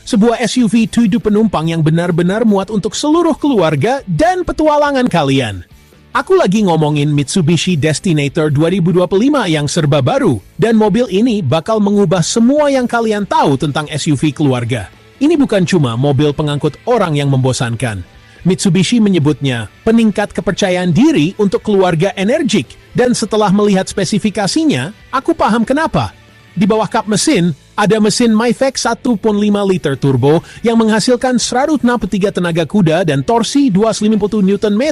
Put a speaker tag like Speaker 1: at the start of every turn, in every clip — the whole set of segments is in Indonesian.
Speaker 1: sebuah SUV 7 penumpang yang benar-benar muat untuk seluruh keluarga dan petualangan kalian. Aku lagi ngomongin Mitsubishi Destinator 2025 yang serba baru, dan mobil ini bakal mengubah semua yang kalian tahu tentang SUV keluarga. Ini bukan cuma mobil pengangkut orang yang membosankan. Mitsubishi menyebutnya peningkat kepercayaan diri untuk keluarga energik, dan setelah melihat spesifikasinya, aku paham kenapa. Di bawah kap mesin, ada mesin MIFEX 1.5 liter turbo yang menghasilkan 163 tenaga kuda dan torsi 250 Nm.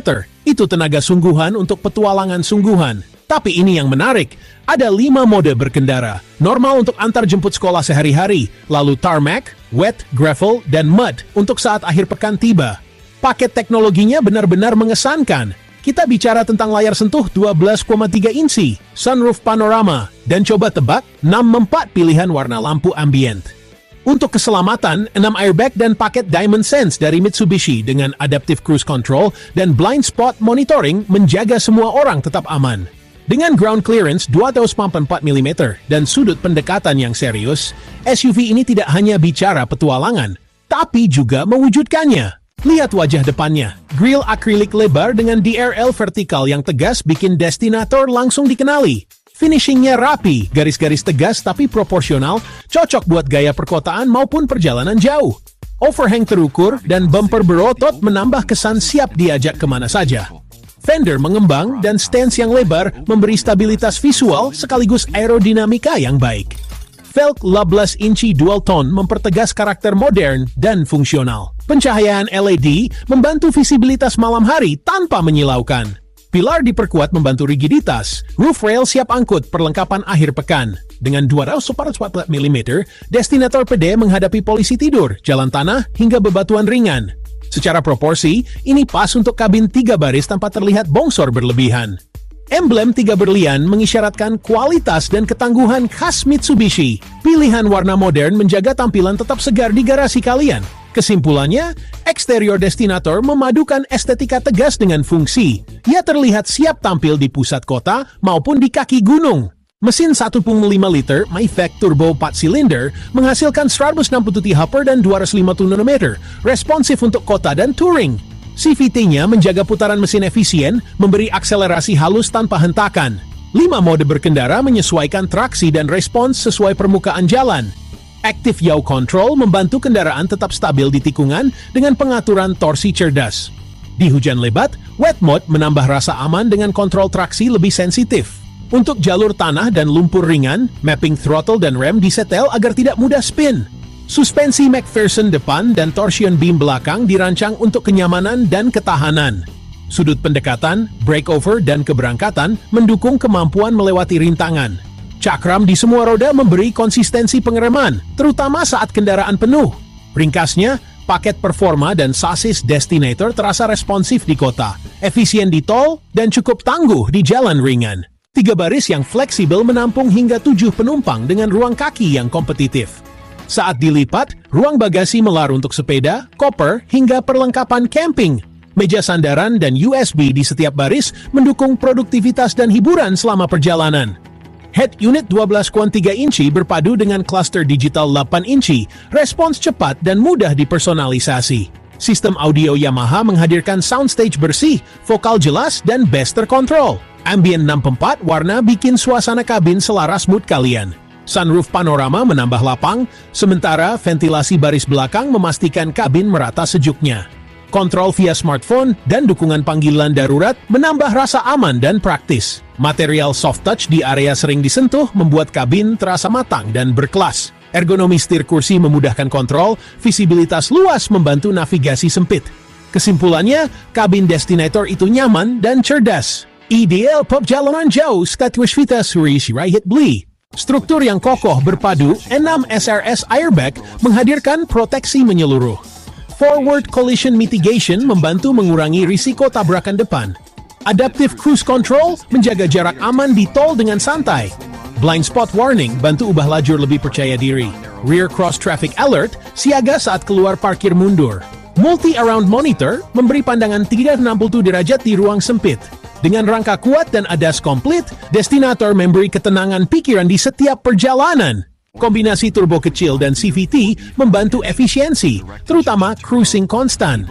Speaker 1: Itu tenaga sungguhan untuk petualangan sungguhan. Tapi ini yang menarik, ada 5 mode berkendara. Normal untuk antar jemput sekolah sehari-hari, lalu tarmac, wet, gravel, dan mud untuk saat akhir pekan tiba. Paket teknologinya benar-benar mengesankan. Kita bicara tentang layar sentuh 12,3 inci, sunroof panorama, dan coba tebak 6 mempat pilihan warna lampu ambient. Untuk keselamatan, 6 airbag dan paket Diamond Sense dari Mitsubishi dengan adaptive cruise control dan blind spot monitoring menjaga semua orang tetap aman. Dengan ground clearance 204 mm dan sudut pendekatan yang serius, SUV ini tidak hanya bicara petualangan, tapi juga mewujudkannya. Lihat wajah depannya, grill akrilik lebar dengan DRL vertikal yang tegas bikin Destinator langsung dikenali. Finishingnya rapi, garis-garis tegas tapi proporsional, cocok buat gaya perkotaan maupun perjalanan jauh. Overhang terukur dan bumper berotot menambah kesan siap diajak kemana saja. Fender mengembang dan stance yang lebar memberi stabilitas visual sekaligus aerodinamika yang baik. Velg 18 inci dual tone mempertegas karakter modern dan fungsional. Pencahayaan LED membantu visibilitas malam hari tanpa menyilaukan. Pilar diperkuat membantu rigiditas. Roof rail siap angkut perlengkapan akhir pekan. Dengan 244 mm, Destinator PD menghadapi polisi tidur, jalan tanah, hingga bebatuan ringan. Secara proporsi, ini pas untuk kabin 3 baris tanpa terlihat bongsor berlebihan. Emblem 3 berlian mengisyaratkan kualitas dan ketangguhan khas Mitsubishi. Pilihan warna modern menjaga tampilan tetap segar di garasi kalian. Kesimpulannya, eksterior Destinator memadukan estetika tegas dengan fungsi. Ia terlihat siap tampil di pusat kota maupun di kaki gunung. Mesin 1.5 liter MIFEC Turbo 4 silinder menghasilkan 167 HP dan 250 Nm, responsif untuk kota dan touring. CVT-nya menjaga putaran mesin efisien, memberi akselerasi halus tanpa hentakan. 5 mode berkendara menyesuaikan traksi dan respons sesuai permukaan jalan. Active Yaw Control membantu kendaraan tetap stabil di tikungan dengan pengaturan torsi cerdas. Di hujan lebat, Wet Mode menambah rasa aman dengan kontrol traksi lebih sensitif. Untuk jalur tanah dan lumpur ringan, mapping throttle dan rem disetel agar tidak mudah spin. Suspensi McPherson depan dan torsion beam belakang dirancang untuk kenyamanan dan ketahanan. Sudut pendekatan, breakover, dan keberangkatan mendukung kemampuan melewati rintangan. Cakram di semua roda memberi konsistensi pengereman, terutama saat kendaraan penuh. Ringkasnya, paket performa dan sasis Destinator terasa responsif di kota, efisien di tol, dan cukup tangguh di jalan ringan. 3 baris yang fleksibel menampung hingga 7 penumpang dengan ruang kaki yang kompetitif. Saat dilipat, ruang bagasi melar untuk sepeda, koper, hingga perlengkapan camping. Meja sandaran dan USB di setiap baris mendukung produktivitas dan hiburan selama perjalanan. Head unit 12,3 inci berpadu dengan cluster digital 8 inci, respons cepat dan mudah dipersonalisasi. Sistem audio Yamaha menghadirkan soundstage bersih, vokal jelas, dan bass terkontrol. Ambient 6/4 warna bikin suasana kabin selaras mood kalian. Sunroof panorama menambah lapang, sementara ventilasi baris belakang memastikan kabin merata sejuknya. Kontrol via smartphone dan dukungan panggilan darurat menambah rasa aman dan praktis. Material soft touch di area sering disentuh membuat kabin terasa matang dan berkelas. Ergonomi setir kursi memudahkan kontrol, visibilitas luas membantu navigasi sempit. Kesimpulannya, kabin Destinator itu nyaman dan cerdas. Ideal perjalanan jauh Scottish Vita Suri Shirahit Bli. Struktur yang kokoh berpadu 6 SRS airbag menghadirkan proteksi menyeluruh. Forward Collision Mitigation membantu mengurangi risiko tabrakan depan. Adaptive Cruise Control menjaga jarak aman di tol dengan santai. Blind Spot Warning bantu ubah lajur lebih percaya diri. Rear Cross Traffic Alert siaga saat keluar parkir mundur. Multi-Around Monitor memberi pandangan 360 derajat di ruang sempit. Dengan rangka kuat dan ADAS komplit, Destinator memberi ketenangan pikiran di setiap perjalanan. Kombinasi turbo kecil dan CVT membantu efisiensi, terutama cruising konstan.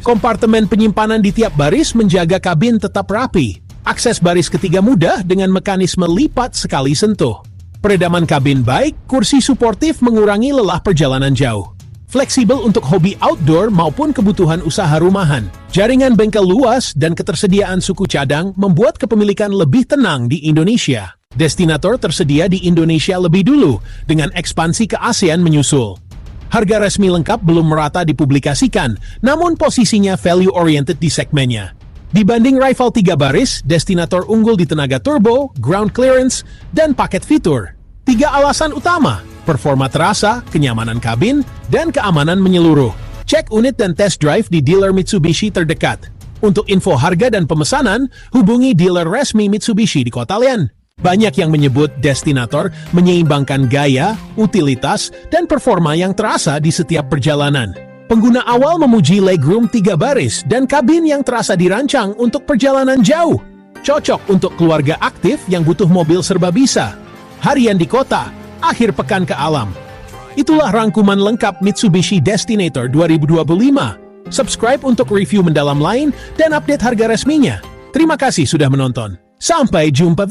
Speaker 1: Kompartemen penyimpanan di tiap baris menjaga kabin tetap rapi. Akses baris ketiga mudah dengan mekanisme lipat sekali sentuh. Peredaman kabin baik, kursi suportif mengurangi lelah perjalanan jauh. Fleksibel untuk hobi outdoor maupun kebutuhan usaha rumahan. Jaringan bengkel luas dan ketersediaan suku cadang membuat kepemilikan lebih tenang di Indonesia. Destinator tersedia di Indonesia lebih dulu, dengan ekspansi ke ASEAN menyusul. Harga resmi lengkap belum merata dipublikasikan, namun posisinya value-oriented di segmennya. Dibanding rival 3 baris, Destinator unggul di tenaga turbo, ground clearance, dan paket fitur. 3 alasan utama: performa terasa, kenyamanan kabin, dan keamanan menyeluruh. Cek unit dan test drive di dealer Mitsubishi terdekat. Untuk info harga dan pemesanan, hubungi dealer resmi Mitsubishi di kota kalian. Banyak yang menyebut Destinator menyeimbangkan gaya, utilitas, dan performa yang terasa di setiap perjalanan. Pengguna awal memuji legroom 3 baris dan kabin yang terasa dirancang untuk perjalanan jauh. Cocok untuk keluarga aktif yang butuh mobil serba bisa. Harian di kota, akhir pekan ke alam. Itulah rangkuman lengkap Mitsubishi Destinator 2025. Subscribe untuk review mendalam lain dan update harga resminya. Terima kasih sudah menonton. Sampai jumpa.